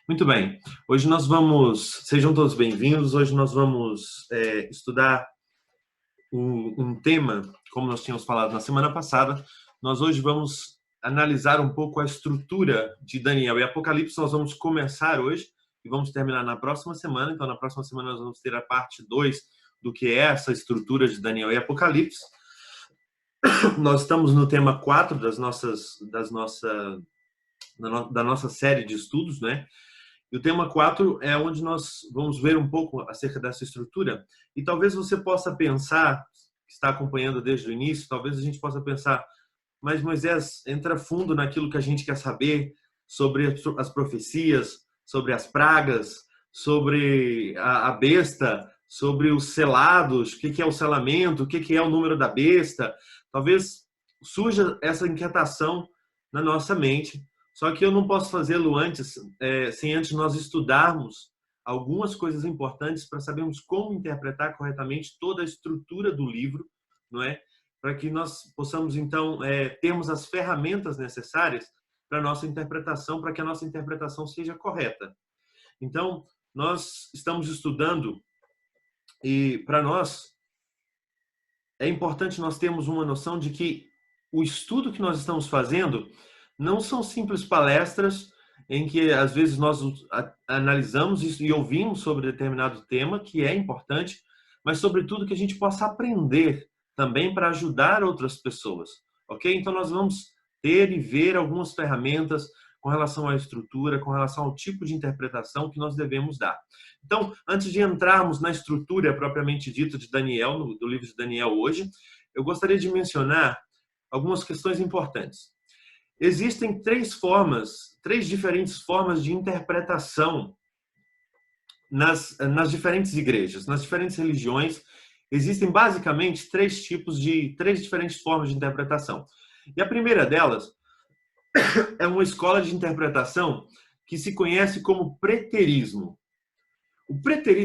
Muito bem. Hoje nós vamos, sejam todos bem-vindos. Hoje nós vamos estudar um tema, como nós tínhamos falado na semana passada. Nós hoje vamos analisar um pouco a estrutura de Daniel e Apocalipse. Nós vamos começar hoje e vamos terminar na próxima semana. Então, na próxima semana nós vamos ter a parte 2 do que é essa estrutura de Daniel e Apocalipse. Nós estamos no tema 4 da nossa série de estudos, né? E o tema 4 é onde nós vamos ver um pouco acerca dessa estrutura. E talvez você possa pensar, que está acompanhando desde o início, talvez a gente possa pensar, mas Moisés, entra fundo naquilo que a gente quer saber sobre as profecias, sobre as pragas, sobre a besta, sobre os selados, o que é o selamento, o que é o número da besta. Talvez surja essa inquietação na nossa mente. Só que eu não posso fazê-lo antes, sem antes nós estudarmos algumas coisas importantes para sabermos como interpretar corretamente toda a estrutura do livro, não é? Para que nós possamos, então, termos as ferramentas necessárias para a nossa interpretação, para que a nossa interpretação seja correta. Então, nós estamos estudando e, para nós, é importante nós termos uma noção de que o estudo que nós estamos fazendo não são simples palestras em que, às vezes, nós analisamos isso e ouvimos sobre determinado tema, que é importante, mas, sobretudo, que a gente possa aprender também para ajudar outras pessoas, ok? Então, nós vamos ter e ver algumas ferramentas com relação à estrutura, com relação ao tipo de interpretação que nós devemos dar. Então, antes de entrarmos na estrutura propriamente dita de Daniel, do livro de Daniel hoje, eu gostaria de mencionar algumas questões importantes. Existem três diferentes formas de interpretação nas diferentes igrejas, nas diferentes religiões. Existem basicamente três diferentes formas de interpretação. E a primeira delas é uma escola de interpretação que se conhece como preterismo. O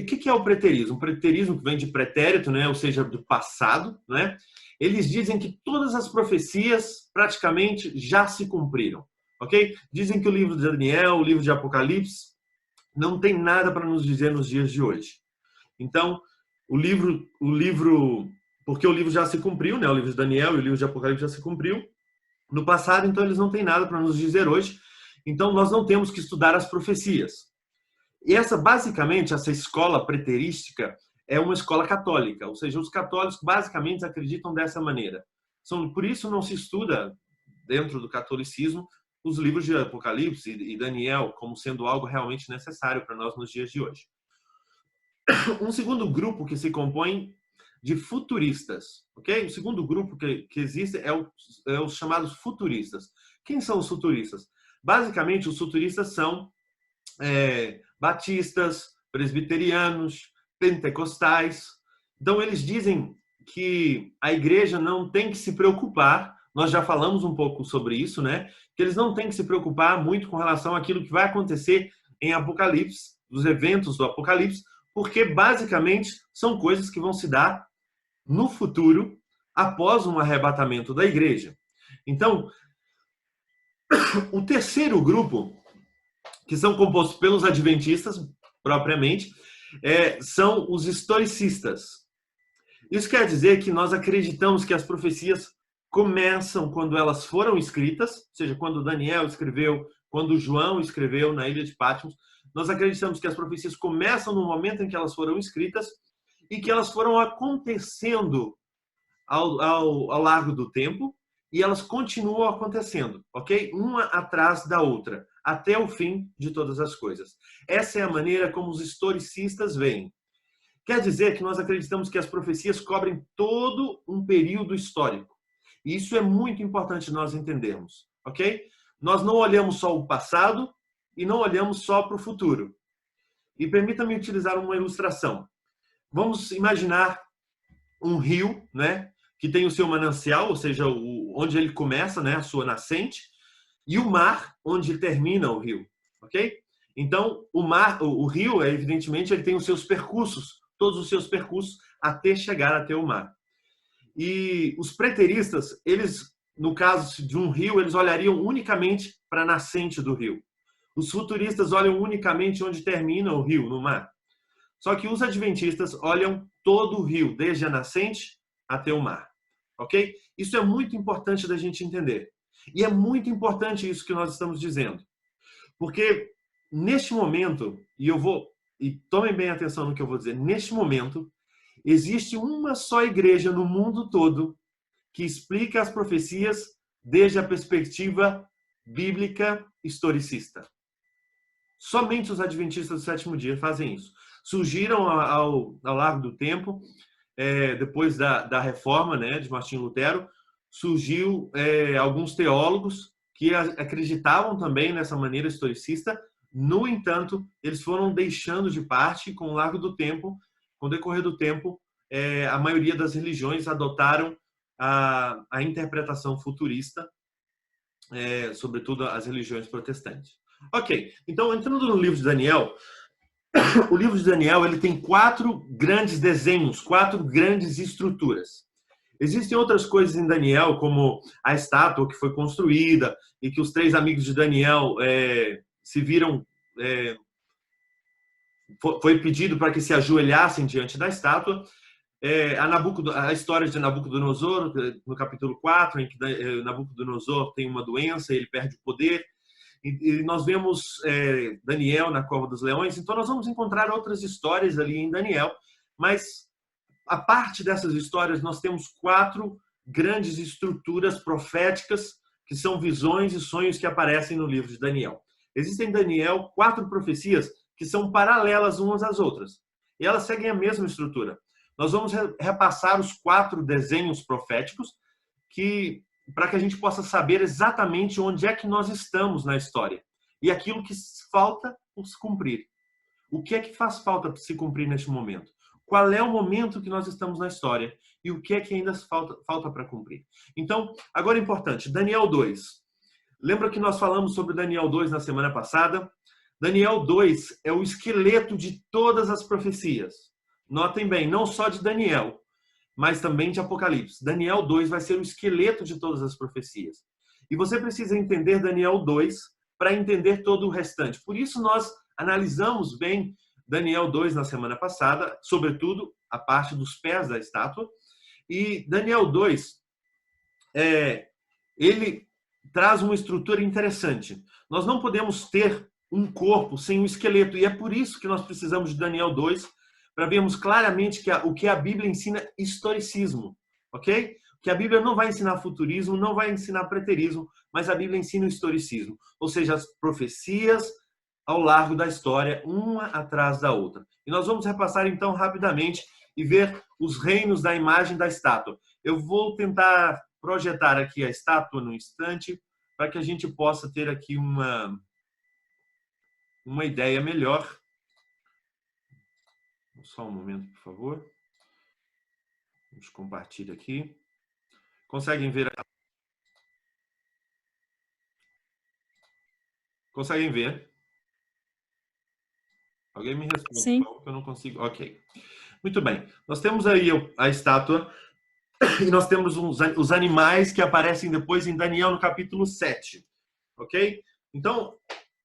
que é o preterismo? O preterismo que vem de pretérito, né? Ou seja, do passado, né? Eles dizem que todas as profecias praticamente já se cumpriram, ok? Dizem que o livro de Daniel, o livro de Apocalipse, não tem nada para nos dizer nos dias de hoje. Então, porque o livro já se cumpriu, né? O livro de Daniel e o livro de Apocalipse já se cumpriu no passado, então eles não têm nada para nos dizer hoje. Então, nós não temos que estudar as profecias. E basicamente, essa escola preterística é uma escola católica, ou seja, os católicos basicamente acreditam dessa maneira. Por isso não se estuda, dentro do catolicismo, os livros de Apocalipse e Daniel como sendo algo realmente necessário para nós nos dias de hoje. Um segundo grupo que se compõe de futuristas, ok? O segundo grupo que existe é os chamados futuristas. Quem são os futuristas? Basicamente, os futuristas são batistas, presbiterianos, pentecostais. Então, eles dizem que a igreja não tem que se preocupar, nós já falamos um pouco sobre isso, né? Que eles não têm que se preocupar muito com relação àquilo que vai acontecer em Apocalipse, dos eventos do Apocalipse, porque basicamente são coisas que vão se dar no futuro, após um arrebatamento da igreja. Então, o terceiro grupo, que são compostos pelos adventistas, propriamente, são os historicistas. Isso quer dizer que nós acreditamos que as profecias começam quando elas foram escritas, ou seja, quando Daniel escreveu, quando João escreveu na ilha de Patmos. Nós acreditamos que as profecias começam no momento em que elas foram escritas e que elas foram acontecendo ao largo do tempo e elas continuam acontecendo, ok? Uma atrás da outra, até o fim de todas as coisas. Essa é a maneira como os historicistas veem. Quer dizer que nós acreditamos que as profecias cobrem todo um período histórico. E isso é muito importante nós entendermos, ok? Nós não olhamos só o passado e não olhamos só para o futuro. E permita-me utilizar uma ilustração. Vamos imaginar um rio, né, que tem o seu manancial, ou seja, onde ele começa, né, a sua nascente, e o mar, onde termina o rio, ok? Então, o rio, evidentemente, ele tem os seus percursos, todos os seus percursos, até chegar até o mar. E os preteristas, eles, no caso de um rio, eles olhariam unicamente para a nascente do rio. Os futuristas olham unicamente onde termina o rio, no mar. Só que os adventistas olham todo o rio, desde a nascente até o mar. Ok? Isso é muito importante da gente entender. E é muito importante isso que nós estamos dizendo. Porque neste momento, e tomem bem atenção no que eu vou dizer, neste momento, existe uma só igreja no mundo todo que explica as profecias desde a perspectiva bíblica historicista. Somente os adventistas do sétimo dia fazem isso. Surgiram ao largo do tempo, depois da reforma, né, de Martinho Lutero, surgiu alguns teólogos que acreditavam também nessa maneira historicista. No entanto, eles foram deixando de parte com o largo do tempo, com o decorrer do tempo, a maioria das religiões adotaram a interpretação futurista, sobretudo as religiões protestantes. Ok, então entrando no livro de Daniel, o livro de Daniel ele tem 4 grandes desenhos, 4 grandes estruturas. Existem outras coisas em Daniel, como a estátua que foi construída e que os 3 amigos de Daniel se viram... foi pedido para que se ajoelhassem diante da estátua. A história de Nabucodonosor, no capítulo 4, em que Nabucodonosor tem uma doença e ele perde o poder. E nós vemos Daniel na cova dos leões. Então nós vamos encontrar outras histórias ali em Daniel, mas a parte dessas histórias nós temos 4 grandes estruturas proféticas que são visões e sonhos que aparecem no livro de Daniel. Existem em Daniel 4 profecias que são paralelas umas às outras e elas seguem a mesma estrutura. Nós vamos repassar os 4 desenhos proféticos para que a gente possa saber exatamente onde é que nós estamos na história e aquilo que falta por se cumprir. O que é que faz falta para se cumprir neste momento? Qual é o momento que nós estamos na história e o que é que ainda falta para cumprir? Então, agora é importante, Daniel 2. Lembra que nós falamos sobre Daniel 2 na semana passada? Daniel 2 é o esqueleto de todas as profecias. Notem bem, não só de Daniel, mas também de Apocalipse. Daniel 2 vai ser o esqueleto de todas as profecias. E você precisa entender Daniel 2 para entender todo o restante. Por isso nós analisamos bem Daniel 2 na semana passada, sobretudo a parte dos pés da estátua. E Daniel 2, ele traz uma estrutura interessante. Nós não podemos ter um corpo sem um esqueleto, e é por isso que nós precisamos de Daniel 2, para vermos claramente o que a Bíblia ensina historicismo, ok? Que a Bíblia não vai ensinar futurismo, não vai ensinar preterismo, mas a Bíblia ensina o historicismo, ou seja, as profecias ao largo da história, uma atrás da outra. E nós vamos repassar então rapidamente e ver os reinos da imagem da estátua. Eu vou tentar projetar aqui a estátua no instante, para que a gente possa ter aqui uma ideia melhor. Só um momento, por favor. Vamos compartilhar aqui. Conseguem ver? Conseguem ver? Alguém me responde, Sim. por favor, que eu não consigo. Ok. Muito bem. Nós temos aí a estátua e nós temos os animais que aparecem depois em Daniel no capítulo 7. Ok? Então,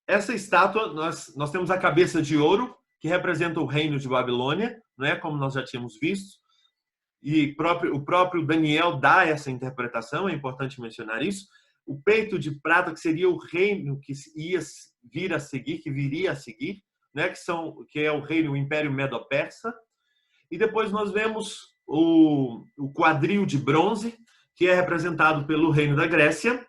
essa estátua, nós temos a cabeça de ouro, que representa o reino de Babilônia, não é? Como nós já tínhamos visto. E o próprio Daniel dá essa interpretação, é importante mencionar isso. O peito de prata, que seria o reino que ia vir a seguir, que viria a seguir, né? que é o reino, o Império Medo-Persa. E depois nós vemos o quadril de bronze, que é representado pelo reino da Grécia.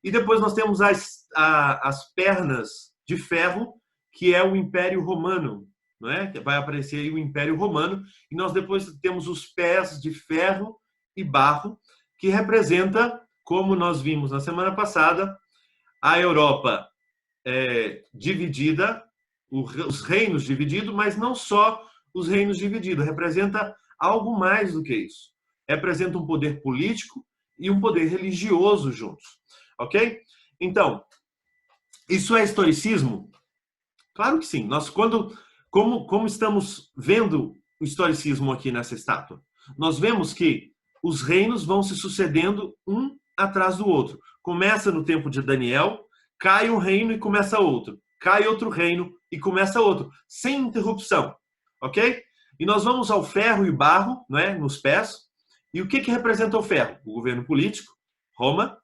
E depois nós temos as pernas de ferro, que é o Império Romano, não é? Vai aparecer aí o Império Romano. E nós depois temos os pés de ferro e barro, que representa, como nós vimos na semana passada, a Europa dividida, os reinos divididos, mas não só os reinos divididos. Representa algo mais do que isso. Representa um poder político e um poder religioso juntos. Ok? Então, isso é historicismo? Claro que sim. Nós, como estamos vendo o historicismo aqui nessa estátua? Nós vemos que os reinos vão se sucedendo um atrás do outro. Começa no tempo de Daniel, cai um reino e começa outro. cai outro reino e começa outro, sem interrupção, ok? E nós vamos ao ferro e barro, né, nos pés. E o que representa o ferro? O governo político, Roma,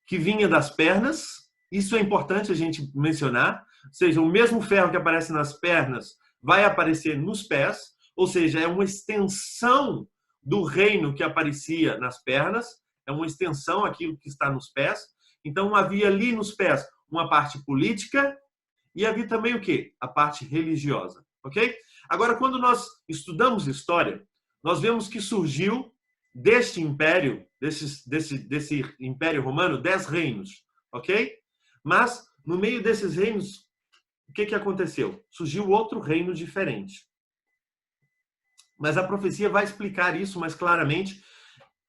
que vinha das pernas. Isso é importante a gente mencionar. Ou seja, o mesmo ferro que aparece nas pernas vai aparecer nos pés. Ou seja, é uma extensão do reino que aparecia nas pernas. É uma extensão aquilo que está nos pés. Então, havia ali nos pés uma parte política e havia também o quê? A parte religiosa, ok? Agora, quando nós estudamos história, nós vemos que surgiu deste império, desse império romano, 10 reinos, ok? Mas, no meio desses reinos, o que aconteceu? Surgiu outro reino diferente. Mas a profecia vai explicar isso mais claramente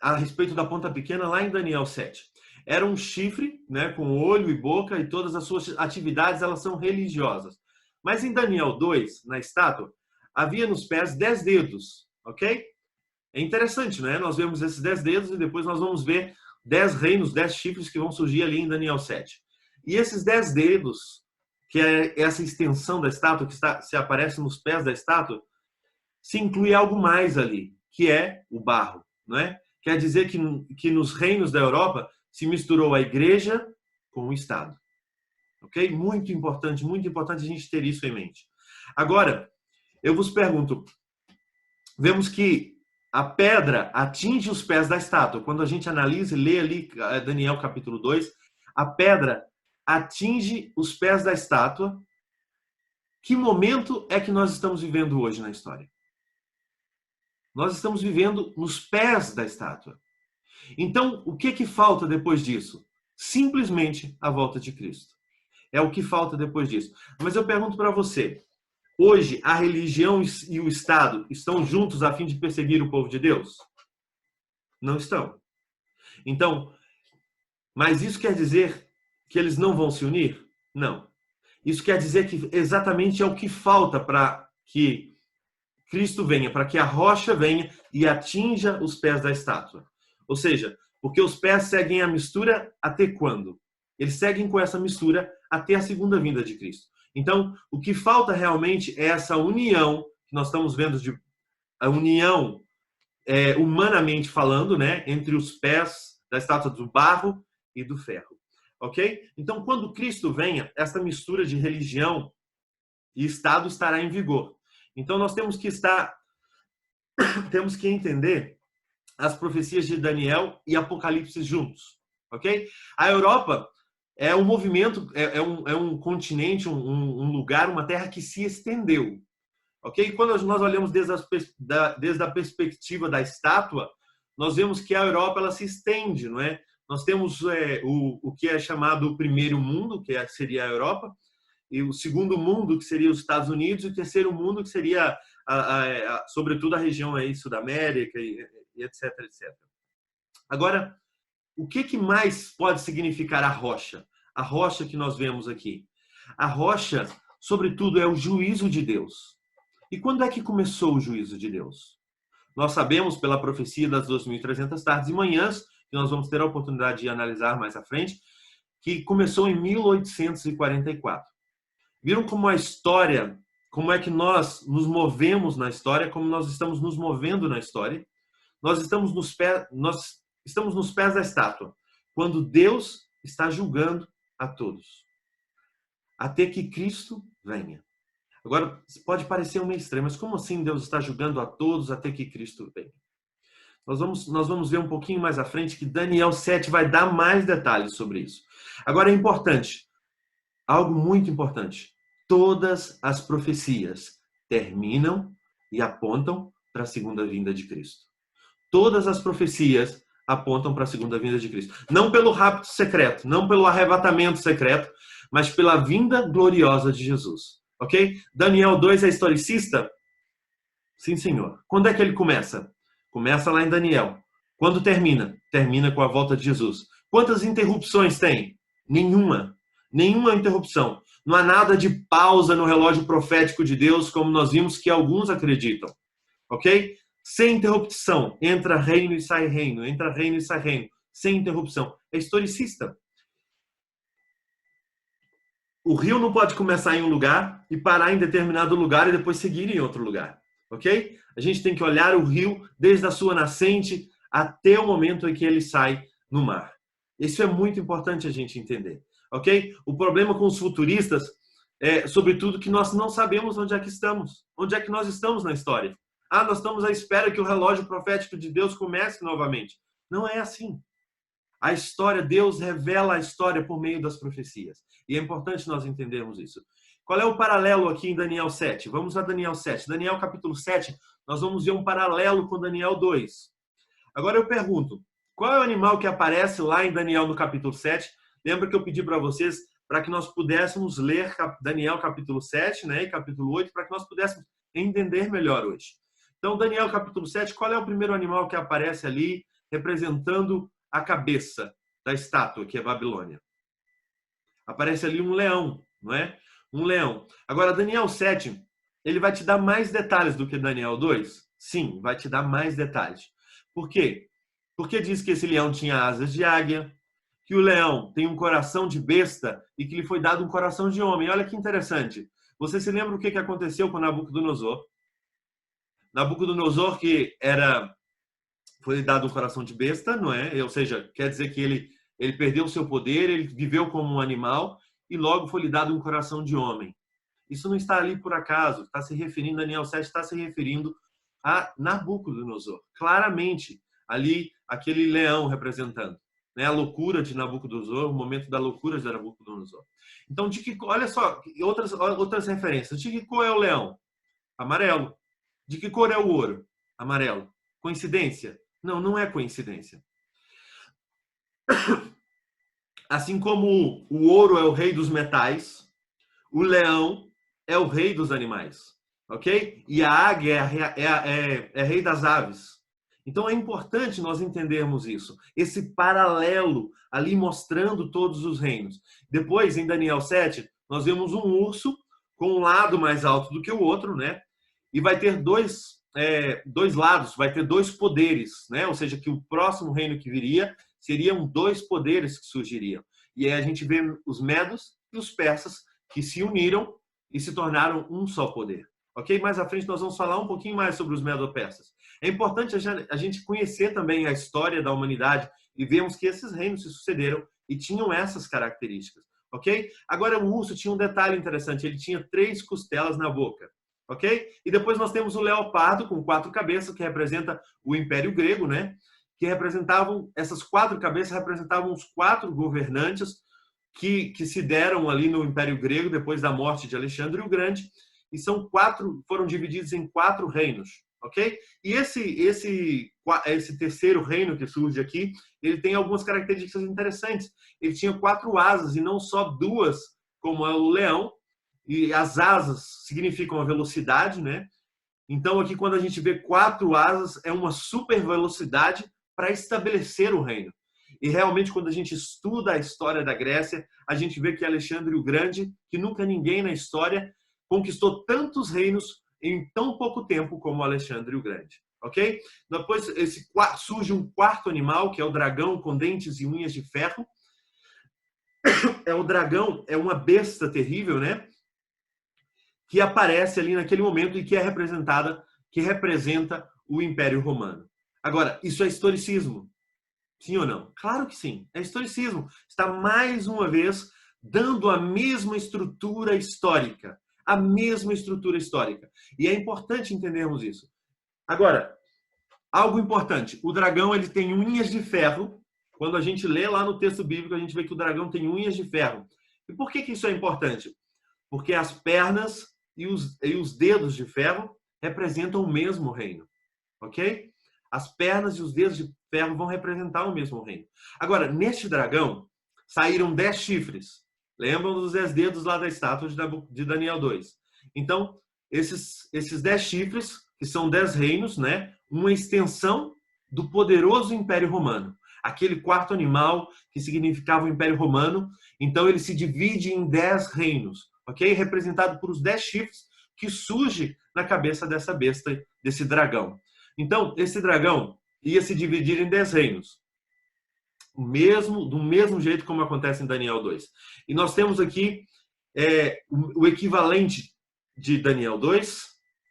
a respeito da ponta pequena lá em Daniel 7. Era um chifre, né, com olho e boca, e todas as suas atividades elas são religiosas. Mas em Daniel 2, na estátua, havia nos pés 10 dedos, ok? É interessante, né? Nós vemos esses 10 dedos e depois nós vamos ver 10 reinos, 10 chifres que vão surgir ali em Daniel 7. E esses 10 dedos, que é essa extensão da estátua, que se aparece nos pés da estátua, se inclui algo mais ali, que é o barro, não é? Quer dizer que nos reinos da Europa se misturou a igreja com o Estado. Ok? Muito importante a gente ter isso em mente. Agora, eu vos pergunto, vemos que a pedra atinge os pés da estátua. Quando a gente analisa e lê ali Daniel capítulo 2, a pedra atinge os pés da estátua. Que momento é que nós estamos vivendo hoje na história? Nós estamos vivendo nos pés da estátua. Então, o que falta depois disso? Simplesmente a volta de Cristo. É o que falta depois disso. Mas eu pergunto para você, hoje a religião e o Estado estão juntos a fim de perseguir o povo de Deus? Não estão. Então, mas isso quer dizer que eles não vão se unir? Não. Isso quer dizer que exatamente é o que falta para que Cristo venha, para que a rocha venha e atinja os pés da estátua. Ou seja, porque os pés seguem a mistura até quando? Eles seguem com essa mistura até a segunda vinda de Cristo. Então, o que falta realmente é essa união, que nós estamos vendo, a união humanamente falando, né, entre os pés da estátua do barro e do ferro. Ok? Então, quando Cristo venha, essa mistura de religião e Estado estará em vigor. Então, nós temos que entender as profecias de Daniel e Apocalipse juntos, ok? A Europa é um movimento, é um continente, um lugar, uma terra que se estendeu, ok? E quando nós olhamos desde a perspectiva da estátua, nós vemos que a Europa ela se estende, não é? Nós temos o que é chamado o primeiro mundo, que seria a Europa, e o segundo mundo, que seria os Estados Unidos, e o terceiro mundo, que seria, sobretudo, a região aí, Sudamérica, e etc, etc. Agora, o que mais pode significar a rocha? A rocha que nós vemos aqui. A rocha, sobretudo, é o juízo de Deus. E quando é que começou o juízo de Deus? Nós sabemos, pela profecia das 2.300 tardes e manhãs, que nós vamos ter a oportunidade de analisar mais à frente, que começou em 1844. Viram como a história, como é que nós nos movemos na história, como nós estamos nos movendo na história? Nós estamos nos pés da estátua, quando Deus está julgando a todos, até que Cristo venha. Agora, pode parecer meio estranho, mas como assim Deus está julgando a todos até que Cristo venha? Nós vamos ver um pouquinho mais à frente que Daniel 7 vai dar mais detalhes sobre isso. Agora, é importante, algo muito importante, todas as profecias terminam e apontam para a segunda vinda de Cristo. Todas as profecias apontam para a segunda vinda de Cristo. Não pelo rapto secreto, não pelo arrebatamento secreto, mas pela vinda gloriosa de Jesus. Ok? Daniel 2 é historicista? Sim, senhor. Quando é que ele começa? Começa lá em Daniel. Quando termina? Termina com a volta de Jesus. Quantas interrupções tem? Nenhuma. Nenhuma interrupção. Não há nada de pausa no relógio profético de Deus, como nós vimos que alguns acreditam. Ok? Sem interrupção. Entra reino e sai reino. Entra reino e sai reino. Sem interrupção. É historicista. O rio não pode começar em um lugar e parar em determinado lugar e depois seguir em outro lugar, ok? A gente tem que olhar o rio desde a sua nascente até o momento em que ele sai no mar. Isso é muito importante a gente entender, ok? O problema com os futuristas é, sobretudo, que nós não sabemos onde é que estamos. Onde é que nós estamos na história? Ah, nós estamos à espera que o relógio profético de Deus comece novamente. Não é assim. A história, Deus revela a história por meio das profecias. E é importante nós entendermos isso. Qual é o paralelo aqui em Daniel 7? Vamos a Daniel 7. Daniel capítulo 7, nós vamos ver um paralelo com Daniel 2. Agora eu pergunto, qual é o animal que aparece lá em Daniel no capítulo 7? Lembra que eu pedi para vocês para que nós pudéssemos ler Daniel capítulo 7, né, e capítulo 8, para que nós pudéssemos entender melhor hoje. Então, Daniel capítulo 7, qual é o primeiro animal que aparece ali representando a cabeça da estátua, que é Babilônia? Aparece ali um leão, não é? Um leão. Agora, Daniel 7, ele vai te dar mais detalhes do que Daniel 2? Sim, vai te dar mais detalhes. Por quê? Porque diz que esse leão tinha asas de águia, que o leão tem um coração de besta e que lhe foi dado um coração de homem. Olha que interessante. Você se lembra o que aconteceu com Nabucodonosor? Nabucodonosor, que foi dado um coração de besta, não é? Ou seja, quer dizer que ele perdeu o seu poder, ele viveu como um animal e logo foi lhe dado um coração de homem. Isso não está ali por acaso, está se referindo, Daniel 7 está se referindo a Nabucodonosor. Claramente, ali, aquele leão representando, né? A loucura de Nabucodonosor, o momento da loucura de Nabucodonosor. Então, olha só, outras referências. De que cor é o leão? Amarelo. De que cor é o ouro? Amarelo. Coincidência? Não, não é coincidência. Assim como o ouro é o rei dos metais, o leão é o rei dos animais, ok? E a águia é rei das aves. Então é importante nós entendermos isso, esse paralelo ali mostrando todos os reinos. Depois, em Daniel 7, nós vemos um urso com um lado mais alto do que o outro, né? E vai ter dois lados, vai ter dois poderes, né? Ou seja, que o próximo reino que viria seriam dois poderes que surgiriam. E aí a gente vê os medos e os persas que se uniram e se tornaram um só poder. Ok? Mais à frente nós vamos falar um pouquinho mais sobre os medo-persas. É importante a gente conhecer também a história da humanidade e vemos que esses reinos se sucederam e tinham essas características. Ok? Agora o urso tinha um detalhe interessante, ele tinha 3 costelas na boca. Ok? E depois nós temos o leopardo com 4 cabeças, que representa o Império Grego, né? Que representavam, essas 4 cabeças representavam os 4 governantes que se deram ali no Império Grego depois da morte de Alexandre o Grande, e foram divididos em 4 reinos, ok? E esse terceiro reino que surge aqui, ele tem algumas características interessantes. Ele tinha 4 asas e não só 2, como é o leão, e as asas significam a velocidade, né? Então aqui quando a gente vê 4 asas, é uma super velocidade para estabelecer o reino. E realmente, quando a gente estuda a história da Grécia, a gente vê que Alexandre o Grande, que nunca ninguém na história conquistou tantos reinos em tão pouco tempo como Alexandre o Grande. Ok? Depois surge um quarto animal, que é o dragão com dentes e unhas de ferro. O dragão é uma besta terrível, né? Que aparece ali naquele momento e que representa o Império Romano. Agora, isso é historicismo. Sim ou não? Claro que sim. É historicismo. Está mais uma vez dando a mesma estrutura histórica. A mesma estrutura histórica. E é importante entendermos isso. Agora, algo importante. O dragão ele tem unhas de ferro. Quando a gente lê lá no texto bíblico, a gente vê que o dragão tem unhas de ferro. E por que isso é importante? Porque as pernas e os dedos de ferro representam o mesmo reino. Ok? As pernas e os dedos de ferro vão representar o mesmo reino. Agora, neste dragão, saíram 10 chifres. Lembram dos 10 dedos lá da estátua de Daniel 2. Então, esses 10 chifres, que são 10 reinos, né? Uma extensão do poderoso Império Romano. Aquele quarto animal que significava o Império Romano. Então, ele se divide em 10 reinos, ok? Representado por os 10 chifres que surge na cabeça dessa besta, desse dragão. Então, esse dragão ia se dividir em 10 reinos. Do mesmo jeito como acontece em Daniel 2. E nós temos aqui o equivalente de Daniel 2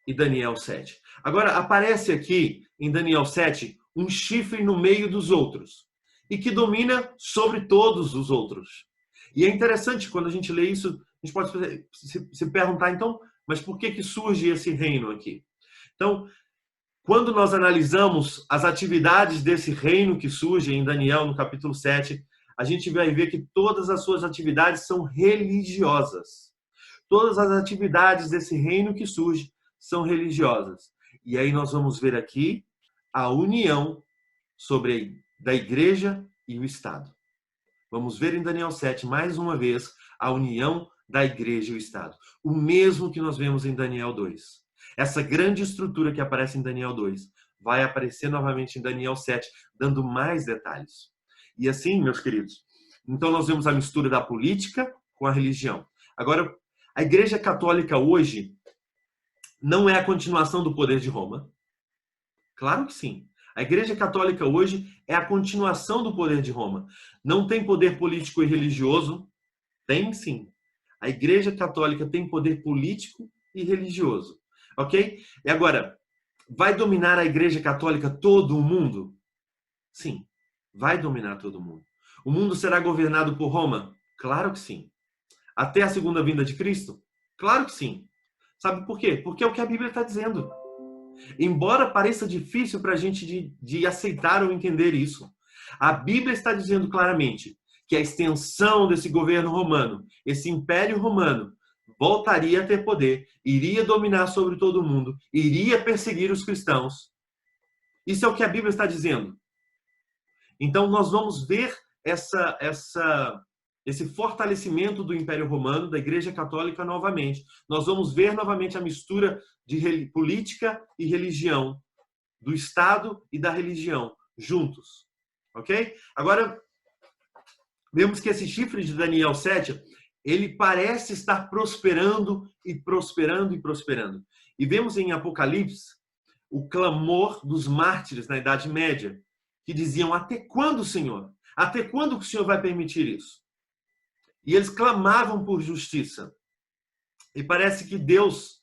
e Daniel 7. Agora, aparece aqui em Daniel 7 um chifre no meio dos outros e que domina sobre todos os outros. E é interessante, quando a gente lê isso, a gente pode se perguntar, então, mas por que surge esse reino aqui? Então, quando nós analisamos as atividades desse reino que surge em Daniel, no capítulo 7, a gente vai ver que todas as suas atividades são religiosas. Todas as atividades desse reino que surge são religiosas. E aí nós vamos ver aqui a união da igreja e o Estado. Vamos ver em Daniel 7, mais uma vez, a união da igreja e o Estado. O mesmo que nós vemos em Daniel 2. Essa grande estrutura que aparece em Daniel 2 vai aparecer novamente em Daniel 7, dando mais detalhes. E assim, meus queridos, então nós vemos a mistura da política com a religião. Agora, a Igreja Católica hoje não é a continuação do poder de Roma? Claro que sim. A Igreja Católica hoje é a continuação do poder de Roma. Não tem poder político e religioso? Tem sim. A Igreja Católica tem poder político e religioso. Ok? E agora, vai dominar a Igreja Católica todo o mundo? Sim, vai dominar todo o mundo. O mundo será governado por Roma? Claro que sim. Até a segunda vinda de Cristo? Claro que sim. Sabe por quê? Porque é o que a Bíblia está dizendo. Embora pareça difícil para a gente de aceitar ou entender isso, a Bíblia está dizendo claramente que a extensão desse governo romano, esse império romano, voltaria a ter poder, iria dominar sobre todo mundo, iria perseguir os cristãos. Isso é o que a Bíblia está dizendo. Então nós vamos ver esse fortalecimento do Império Romano, da Igreja Católica novamente. Nós vamos ver novamente a mistura de política e religião, do Estado e da religião, juntos. Ok? Agora, vemos que esse chifre de Daniel 7, ele parece estar prosperando e prosperando e prosperando. E vemos em Apocalipse o clamor dos mártires na Idade Média, que diziam: até quando, Senhor? Até quando o Senhor vai permitir isso? E eles clamavam por justiça. E parece que Deus,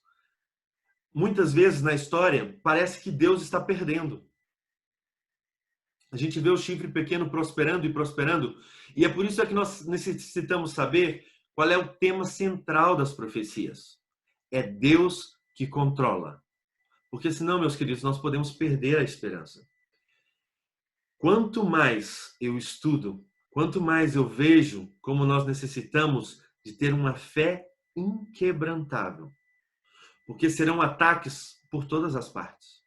muitas vezes na história, parece que Deus está perdendo. A gente vê o chifre pequeno prosperando e prosperando, e é por isso que nós necessitamos saber qual é o tema central das profecias. É Deus que controla. Porque senão, meus queridos, nós podemos perder a esperança. Quanto mais eu estudo, quanto mais eu vejo como nós necessitamos de ter uma fé inquebrantável. Porque serão ataques por todas as partes.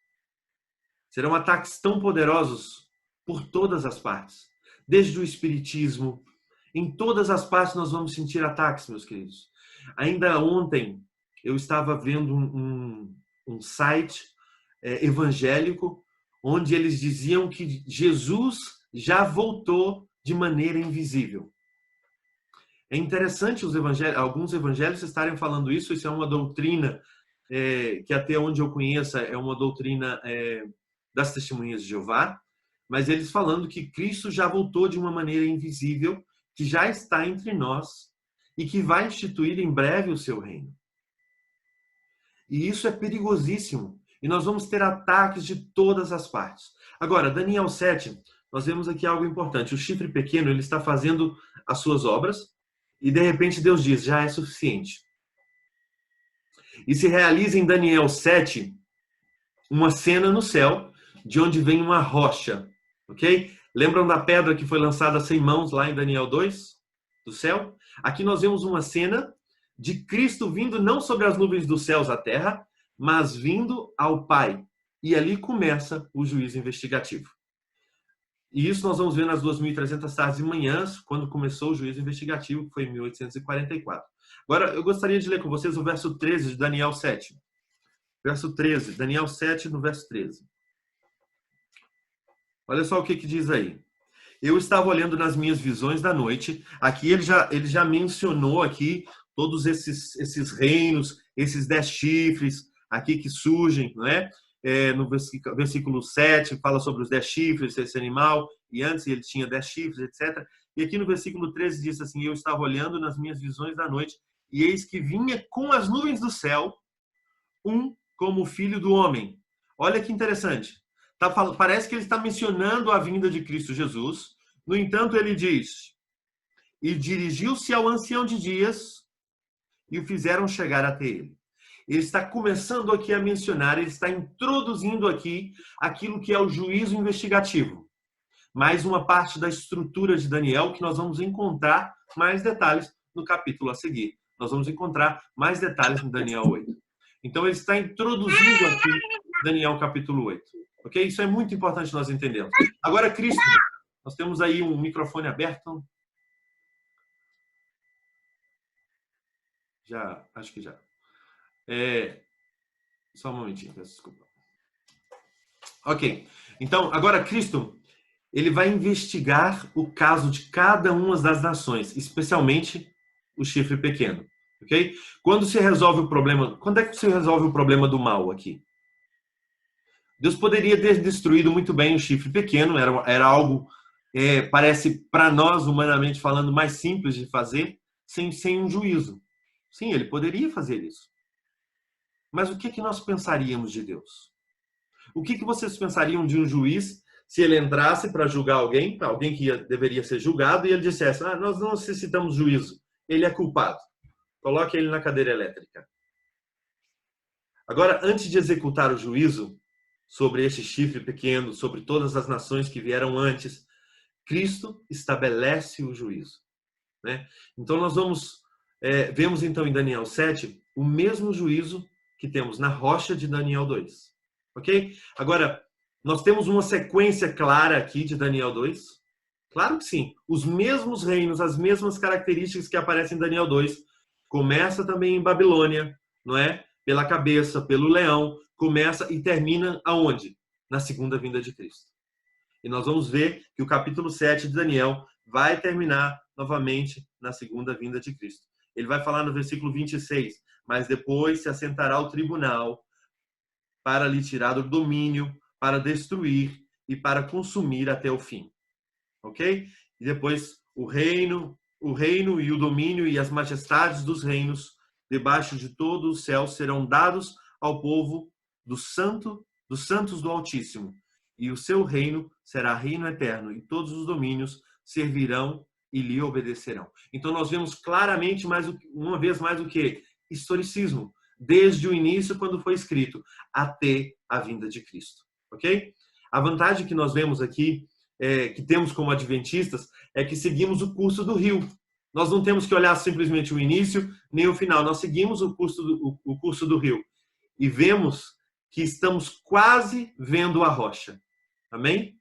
Serão ataques tão poderosos por todas as partes. Desde o espiritismo, em todas as partes nós vamos sentir ataques, meus queridos. Ainda ontem eu estava vendo um site evangélico onde eles diziam que Jesus já voltou de maneira invisível. É interessante alguns evangélicos estarem falando isso. Isso é uma doutrina que, até onde eu conheço, é uma doutrina das Testemunhas de Jeová, mas eles falando que Cristo já voltou de uma maneira invisível, que já está entre nós e que vai instituir em breve o seu reino. E isso é perigosíssimo. E nós vamos ter ataques de todas as partes. Agora, Daniel 7, nós vemos aqui algo importante. O chifre pequeno, ele está fazendo as suas obras e, de repente, Deus diz: já é suficiente. E se realiza em Daniel 7 uma cena no céu de onde vem uma rocha. Ok? Lembram da pedra que foi lançada sem mãos lá em Daniel 2? Do céu? Aqui nós vemos uma cena de Cristo vindo não sobre as nuvens dos céus à terra, mas vindo ao Pai. E ali começa o juízo investigativo. E isso nós vamos ver nas 2.300 tardes e manhãs, quando começou o juízo investigativo, que foi em 1844. Agora, eu gostaria de ler com vocês o verso 13 de Daniel 7. Verso 13, Daniel 7, no verso 13. Olha só o que diz aí. Eu estava olhando nas minhas visões da noite. Aqui ele já mencionou aqui todos esses reinos, esses 10 chifres aqui que surgem, não é? No versículo 7 fala sobre os 10 chifres, esse animal, e antes ele tinha 10 chifres, etc. E aqui no versículo 13 diz assim: eu estava olhando nas minhas visões da noite, e eis que vinha com as nuvens do céu, um como o Filho do Homem. Olha que interessante. Parece que ele está mencionando a vinda de Cristo Jesus. No entanto, ele diz: e dirigiu-se ao ancião de dias e o fizeram chegar até ele. Ele está começando aqui a mencionar, ele está introduzindo aqui aquilo que é o juízo investigativo. Mais uma parte da estrutura de Daniel que nós vamos encontrar mais detalhes no capítulo a seguir. Nós vamos encontrar mais detalhes em Daniel 8. Então, ele está introduzindo aqui Daniel capítulo 8. Ok? Isso é muito importante nós entendermos. Agora, Cristo, nós temos aí um microfone aberto. Já, acho que já. Só um momentinho, peço desculpa. Ok. Então, agora Cristo, ele vai investigar o caso de cada uma das nações, especialmente o chifre pequeno. Ok? Quando se resolve o problema, quando é que se resolve o problema do mal aqui? Deus poderia ter destruído muito bem o chifre pequeno, era algo, parece para nós, humanamente falando, mais simples de fazer, sem um juízo. Sim, ele poderia fazer isso. Mas o que nós pensaríamos de Deus? O que vocês pensariam de um juiz se ele entrasse para julgar alguém que deveria ser julgado, e ele dissesse: nós não necessitamos juízo, ele é culpado, coloque ele na cadeira elétrica. Agora, antes de executar o juízo sobre esse chifre pequeno, sobre todas as nações que vieram antes, Cristo estabelece o juízo, né? Então nós vemos então em Daniel 7 o mesmo juízo que temos na rocha de Daniel 2. Ok? Agora, nós temos uma sequência clara aqui de Daniel 2? Claro que sim. Os mesmos reinos, as mesmas características que aparecem em Daniel 2. Começa também em Babilônia, não é? Pela cabeça, pelo leão. Começa e termina aonde? Na segunda vinda de Cristo. E nós vamos ver que o capítulo 7 de Daniel vai terminar novamente na segunda vinda de Cristo. Ele vai falar no versículo 26, mas depois se assentará o tribunal para lhe tirar do domínio, para destruir e para consumir até o fim. Ok? E depois o reino e o domínio e as majestades dos reinos debaixo de todo o céu serão dados ao povo dos santos do Altíssimo. E o seu reino será reino eterno, e todos os domínios servirão e lhe obedecerão. Então nós vemos claramente, uma vez mais, o que? Historicismo. Desde o início, quando foi escrito, até a vinda de Cristo. Ok? A vantagem que nós vemos aqui, que temos como adventistas, é que seguimos o curso do rio. Nós não temos que olhar simplesmente o início, nem o final. Nós seguimos o curso do rio. E vemos que estamos quase vendo a rocha. Amém?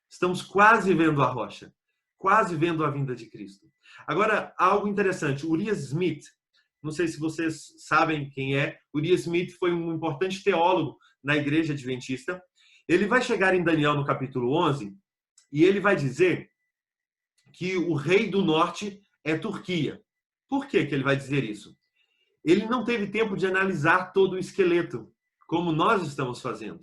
Estamos quase vendo a rocha. Quase vendo a vinda de Cristo. Agora, algo interessante. Urias Smith, não sei se vocês sabem quem é. Urias Smith foi um importante teólogo na igreja adventista. Ele vai chegar em Daniel no capítulo 11 e ele vai dizer que o rei do norte é Turquia. Por que ele vai dizer isso? Ele não teve tempo de analisar todo o esqueleto, como nós estamos fazendo.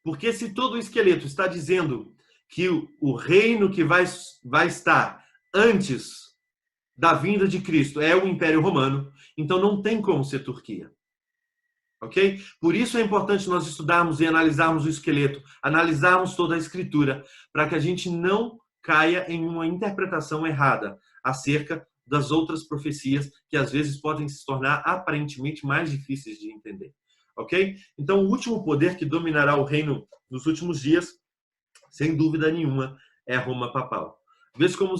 Porque se todo o esqueleto está dizendo que o reino que vai estar antes da vinda de Cristo é o Império Romano, então não tem como ser Turquia. Ok? Por isso é importante nós estudarmos e analisarmos o esqueleto, analisarmos toda a escritura, para que a gente não caia em uma interpretação errada acerca das outras profecias que às vezes podem se tornar aparentemente mais difíceis de entender. Ok? Então o último poder que dominará o reino nos últimos dias, sem dúvida nenhuma, é a Roma papal. Veja como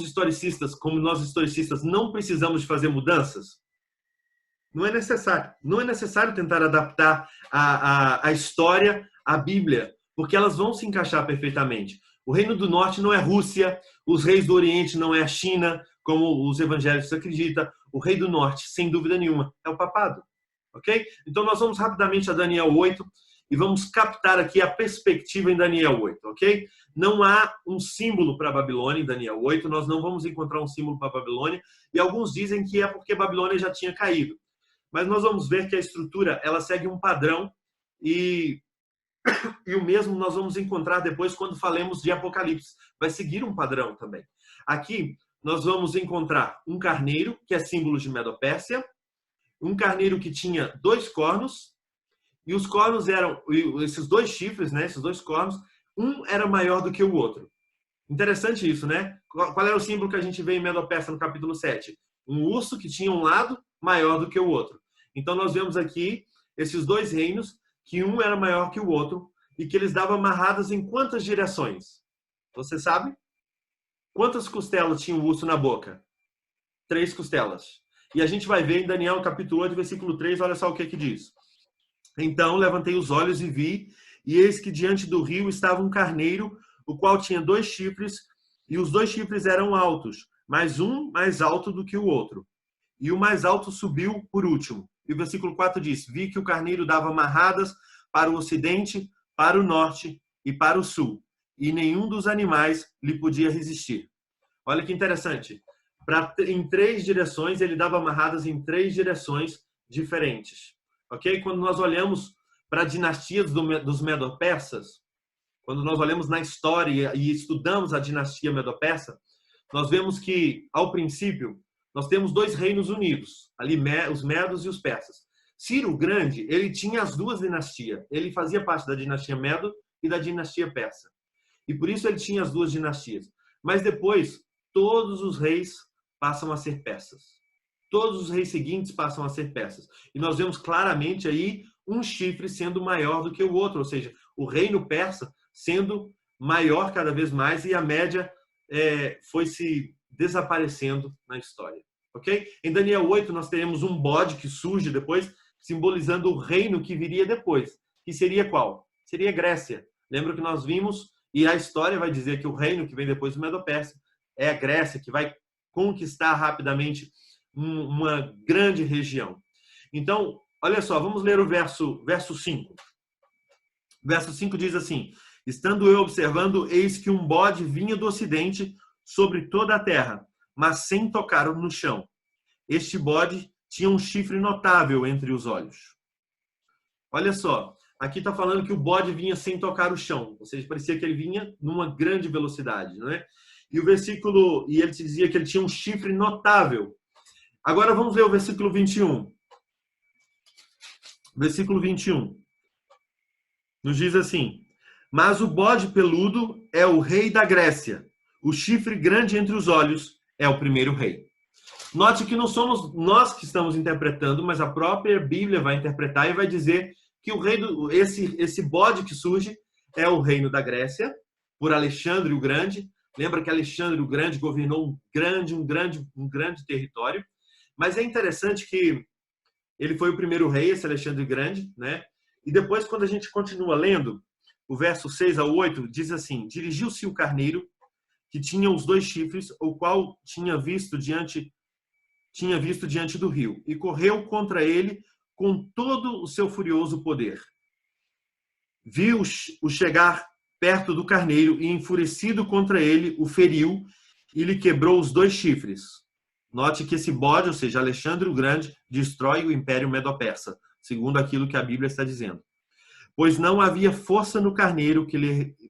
nós historicistas não precisamos de fazer mudanças. Não é necessário. Não é necessário tentar adaptar a história à Bíblia, porque elas vão se encaixar perfeitamente. O Reino do Norte não é Rússia, os reis do Oriente não é a China, como os evangélicos acreditam. O rei do Norte, sem dúvida nenhuma, é o papado. Ok? Então nós vamos rapidamente a Daniel 8 e vamos captar aqui a perspectiva em Daniel 8, ok? Não há um símbolo para a Babilônia em Daniel 8, nós não vamos encontrar um símbolo para a Babilônia, e alguns dizem que é porque a Babilônia já tinha caído. Mas nós vamos ver que a estrutura, ela segue um padrão e o mesmo nós vamos encontrar depois quando falemos de Apocalipse. Vai seguir um padrão também. Aqui nós vamos encontrar um carneiro, que é símbolo de Medo-Pérsia, um carneiro que tinha 2 cornos, e os cornos eram, esses 2 chifres, né, esses 2 cornos, um era maior do que o outro. Interessante isso, né? Qual era o símbolo que a gente vê em Medo-Pérsia no capítulo 7? Um urso que tinha um lado maior do que o outro. Então nós vemos aqui esses 2 reinos, que um era maior que o outro, e que eles davam amarradas em quantas direções? Você sabe? Quantas costelas tinha o urso na boca? 3 costelas. E a gente vai ver em Daniel capítulo 8, versículo 3, olha só o que diz. Então levantei os olhos e vi, e eis que diante do rio estava um carneiro, o qual tinha 2 chifres, e os 2 chifres eram altos, mas um mais alto do que o outro. E o mais alto subiu por último. E o versículo 4 diz, vi que o carneiro dava amarradas para o ocidente, para o norte e para o sul, e nenhum dos animais lhe podia resistir. Olha que interessante. Em 3 direções, ele dava amarradas em 3 direções diferentes. Ok? Quando nós olhamos para a dinastia dos Medo-Persas, quando nós olhamos na história e estudamos a dinastia Medo-Persa, nós vemos que, ao princípio, nós temos 2 reinos unidos, ali os Medos e os Persas. Ciro o Grande, ele tinha as 2 dinastias. Ele fazia parte da dinastia Medo e da dinastia Persa. E por isso ele tinha as 2 dinastias. Mas depois, todos os reis passam a ser persas. Todos os reis seguintes passam a ser persas. E nós vemos claramente aí um chifre sendo maior do que o outro, ou seja, o reino persa sendo maior cada vez mais e a média foi se desaparecendo na história. Ok? Em Daniel 8 nós teremos um bode que surge depois, simbolizando o reino que viria depois. Que seria qual? Seria Grécia. Lembra que nós vimos, e a história vai dizer que o reino que vem depois do Medo-Pérsia é a Grécia, que vai conquistar rapidamente uma grande região. Então, olha só, vamos ler o verso 5. O verso 5 diz assim, estando eu observando, eis que um bode vinha do ocidente sobre toda a terra, mas sem tocar no chão. Este bode tinha um chifre notável entre os olhos. Olha só, aqui está falando que o bode vinha sem tocar o chão, ou seja, parecia que ele vinha numa grande velocidade, não é? E o versículo, e ele dizia que ele tinha um chifre notável. Agora vamos ler o versículo 21. Versículo 21. Nos diz assim, mas o bode peludo é o rei da Grécia. O chifre grande entre os olhos é o primeiro rei. Note que não somos nós que estamos interpretando, mas a própria Bíblia vai interpretar e vai dizer que o rei esse bode que surge é o reino da Grécia, por Alexandre o Grande. Lembra que Alexandre o Grande governou um grande território. Mas é interessante que ele foi o primeiro rei, esse Alexandre o Grande, né? E depois, quando a gente continua lendo, o verso 6 ao 8 diz assim, dirigiu-se o carneiro, que tinha os 2 chifres, o qual tinha visto diante do rio, e correu contra ele com todo o seu furioso poder. Viu-o chegar perto do carneiro e, enfurecido contra ele, o feriu e lhe quebrou os 2 chifres. Note que esse bode, ou seja, Alexandre o Grande, destrói o Império Medo-Persa, segundo aquilo que a Bíblia está dizendo. Pois não havia força no carneiro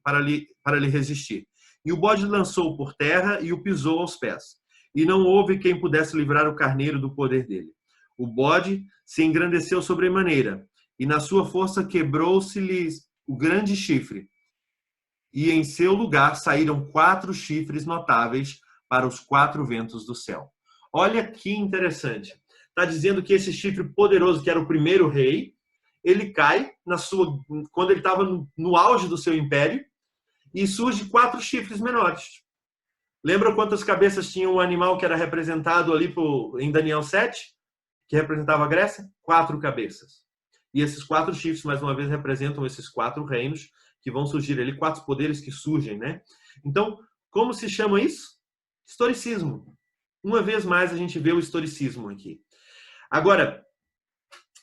para lhe resistir. E o bode lançou por terra e o pisou aos pés. E não houve quem pudesse livrar o carneiro do poder dele. O bode se engrandeceu sobremaneira, e na sua força quebrou-se-lhe o grande chifre. E em seu lugar saíram 4 chifres notáveis para os 4 ventos do céu. Olha que interessante. Está dizendo que esse chifre poderoso, que era o primeiro rei, ele cai quando ele estava no auge do seu império e surge 4 chifres menores. Lembra quantas cabeças tinha o animal que era representado ali em Daniel 7, que representava a Grécia? 4 cabeças. E esses 4 chifres, mais uma vez, representam esses 4 reinos que vão surgir ali, 4 poderes que surgem, né? Então, como se chama isso? Historicismo. Uma vez mais a gente vê o historicismo aqui. Agora,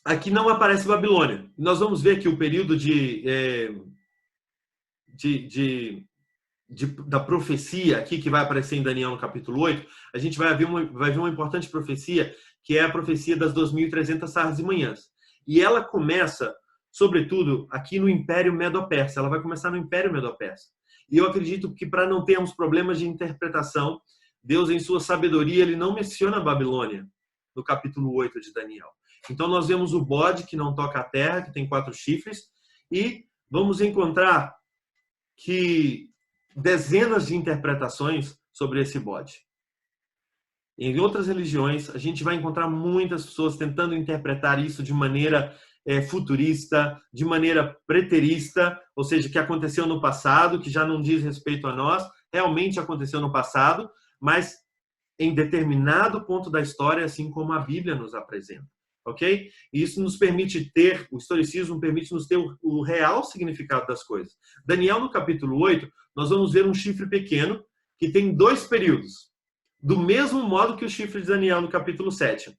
aqui não aparece Babilônia. Nós vamos ver que o período da profecia aqui, que vai aparecer em Daniel no capítulo 8, a gente vai ver uma importante profecia, que é a profecia das 2.300 tardes e manhãs. E ela começa, sobretudo, aqui no Império Medo-Persa. Ela vai começar no Império Medo-Persa. E eu acredito que, para não termos problemas de interpretação, Deus, em sua sabedoria, ele não menciona a Babilônia no capítulo 8 de Daniel. Então, nós vemos o bode que não toca a terra, que tem 4 chifres, e vamos encontrar que dezenas de interpretações sobre esse bode. Em outras religiões, a gente vai encontrar muitas pessoas tentando interpretar isso de maneira futurista, de maneira preterista, ou seja, que aconteceu no passado, que já não diz respeito a nós, realmente aconteceu no passado, mas em determinado ponto da história, assim como a Bíblia nos apresenta. Ok? E isso nos permite ter, o historicismo permite nos ter o real significado das coisas. Daniel, no capítulo 8, nós vamos ver um chifre pequeno que tem 2 períodos, do mesmo modo que o chifre de Daniel no capítulo 7.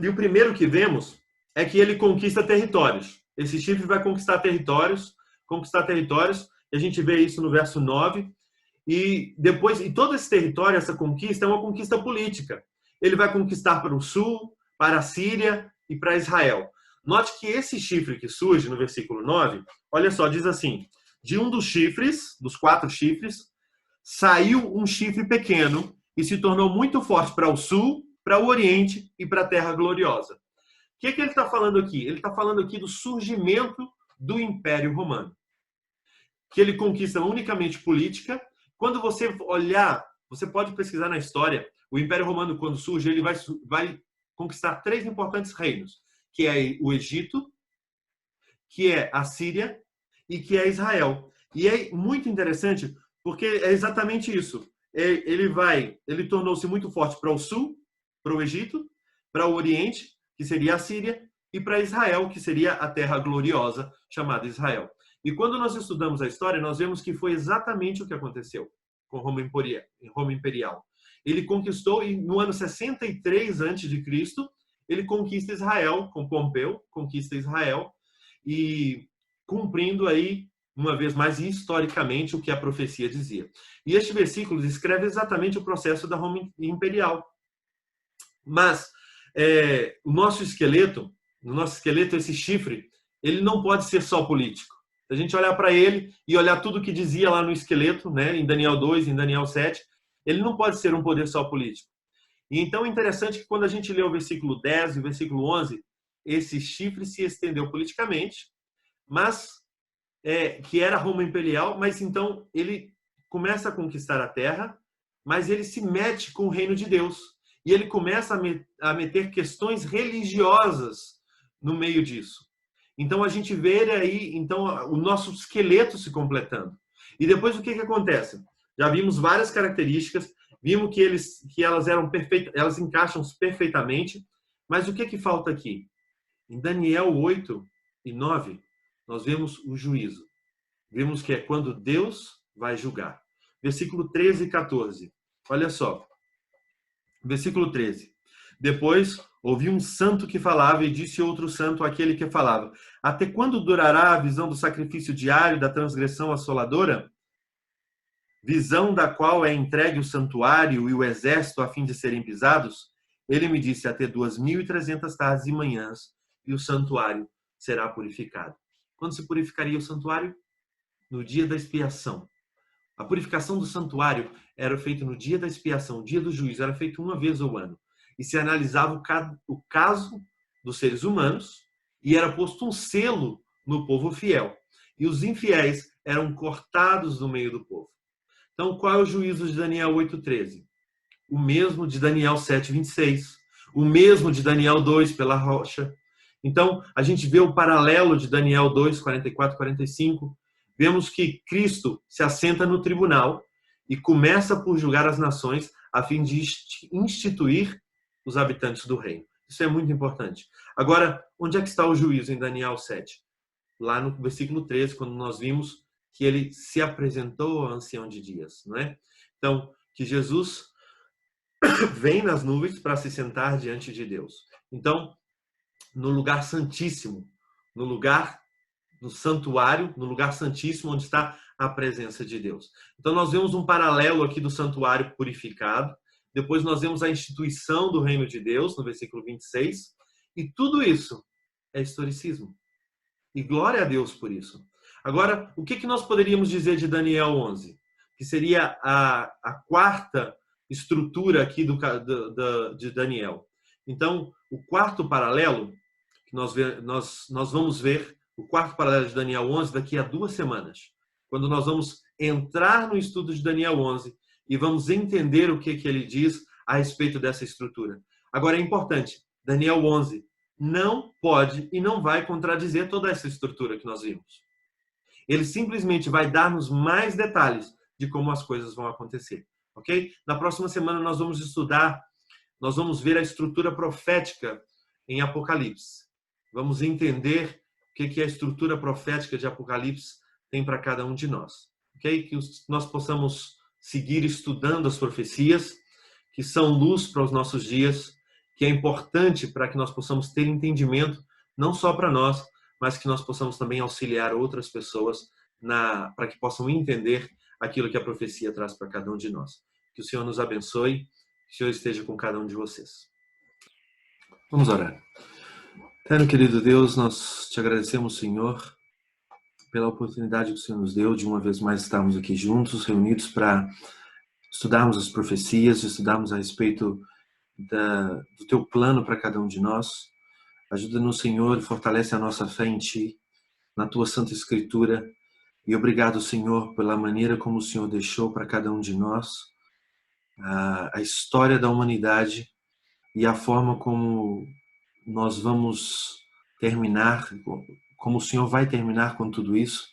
E o primeiro que vemos é que ele conquista territórios. Esse chifre vai conquistar territórios, e a gente vê isso no verso 9. E depois, e todo esse território, essa conquista, é uma conquista política. Ele vai conquistar para o sul, para a Síria e para Israel. Note que esse chifre que surge no versículo 9, olha só, diz assim: de um dos chifres, dos 4 chifres, saiu um chifre pequeno e se tornou muito forte para o sul, para o oriente e para a terra gloriosa. O que ele está falando aqui? Ele está falando aqui do surgimento do Império Romano, que ele conquista unicamente política. Quando você olhar, você pode pesquisar na história, o Império Romano, quando surge, ele vai conquistar 3 importantes reinos, que é o Egito, que é a Síria e que é Israel. E é muito interessante, porque é exatamente isso. Ele tornou-se muito forte para o sul, para o Egito, para o Oriente, que seria a Síria, e para Israel, que seria a terra gloriosa, chamada Israel. E quando nós estudamos a história, nós vemos que foi exatamente o que aconteceu com Roma Imperial. Ele conquistou, e no ano 63 a.C., ele conquista Israel, com Pompeu, conquista Israel, e cumprindo aí, uma vez mais, historicamente, o que a profecia dizia. E este versículo descreve exatamente o processo da Roma Imperial. Mas no nosso esqueleto, esse chifre, ele não pode ser só político. Se a gente olhar para ele e olhar tudo que dizia lá no esqueleto, né, em Daniel 2, em Daniel 7, ele não pode ser um poder só político. E então é interessante que quando a gente lê o versículo 10 e o versículo 11, esse chifre se estendeu politicamente, mas que era Roma Imperial, mas então ele começa a conquistar a terra, mas ele se mete com o reino de Deus. E ele começa a meter questões religiosas no meio disso. Então a gente vê aí então o nosso esqueleto se completando. E depois o que acontece? Já vimos várias características, vimos que elas eram perfeitas, elas encaixam perfeitamente, mas o que falta aqui? Em Daniel 8 e 9, nós vemos o juízo. Vimos que é quando Deus vai julgar. Versículo 13 e 14. Olha só. Versículo 13. Depois ouvi um santo que falava e disse outro santo àquele que falava: até quando durará a visão do sacrifício diário da transgressão assoladora? Visão da qual é entregue o santuário e o exército a fim de serem pisados? Ele me disse: até 2.300 tardes e manhãs, e o santuário será purificado. Quando se purificaria o santuário? No dia da expiação. A purificação do santuário era feita no dia da expiação, o dia do juízo, era feito uma vez ao ano. E se analisava o caso dos seres humanos e era posto um selo no povo fiel. E os infiéis eram cortados do meio do povo. Então, qual é o juízo de Daniel 8:13? O mesmo de Daniel 7:26. O mesmo de Daniel 2 pela rocha. Então, a gente vê o paralelo de Daniel 2, 44, 45. Vemos que Cristo se assenta no tribunal e começa por julgar as nações a fim de instituir os habitantes do reino. Isso é muito importante. Agora, onde é que está o juízo em Daniel 7? Lá no versículo 13, quando nós vimos que ele se apresentou ao ancião de dias, não é? Então, que Jesus vem nas nuvens para se sentar diante de Deus. Então, no lugar santíssimo, no santuário, no lugar santíssimo onde está a presença de Deus. Então nós vemos um paralelo aqui do santuário purificado, depois nós vemos a instituição do reino de Deus, no versículo 26, e tudo isso é historicismo. E glória a Deus por isso. Agora, o que nós poderíamos dizer de Daniel 11? que seria a quarta estrutura aqui de Daniel. Então, o quarto paralelo, que nós vamos ver, o quarto paralelo de Daniel 11 daqui a 2 semanas, quando nós vamos entrar no estudo de Daniel 11 e vamos entender o que ele diz a respeito dessa estrutura. Agora, é importante, Daniel 11 não pode e não vai contradizer toda essa estrutura que nós vimos. Ele simplesmente vai dar-nos mais detalhes de como as coisas vão acontecer, ok? Na próxima semana nós vamos estudar, nós vamos ver a estrutura profética em Apocalipse. Vamos entender o que a estrutura profética de Apocalipse tem para cada um de nós, ok? Que nós possamos seguir estudando as profecias, que são luz para os nossos dias, que é importante para que nós possamos ter entendimento, não só para nós, mas que nós possamos também auxiliar outras pessoas para que possam entender aquilo que a profecia traz para cada um de nós. Que o Senhor nos abençoe, que o Senhor esteja com cada um de vocês. Vamos orar. Eterno querido Deus, nós te agradecemos, Senhor, pela oportunidade que o Senhor nos deu de uma vez mais estarmos aqui juntos, reunidos para estudarmos as profecias, estudarmos a respeito do teu plano para cada um de nós. Ajuda-nos, Senhor, e fortalece a nossa fé em Ti, na Tua Santa Escritura. E obrigado, Senhor, pela maneira como o Senhor deixou para cada um de nós a história da humanidade e a forma como nós vamos terminar, como o Senhor vai terminar com tudo isso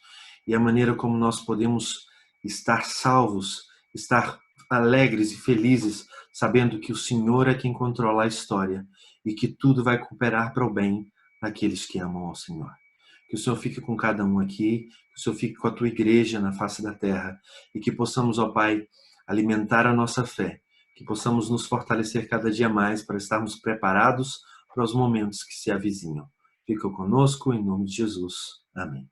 e a maneira como nós podemos estar salvos, estar alegres e felizes, sabendo que o Senhor é quem controla a história e que tudo vai cooperar para o bem daqueles que amam ao Senhor. Que o Senhor fique com cada um aqui, que o Senhor fique com a Tua igreja na face da terra e que possamos, ó Pai, alimentar a nossa fé, que possamos nos fortalecer cada dia mais para estarmos preparados para os momentos que se avizinham. Fica conosco, em nome de Jesus. Amém.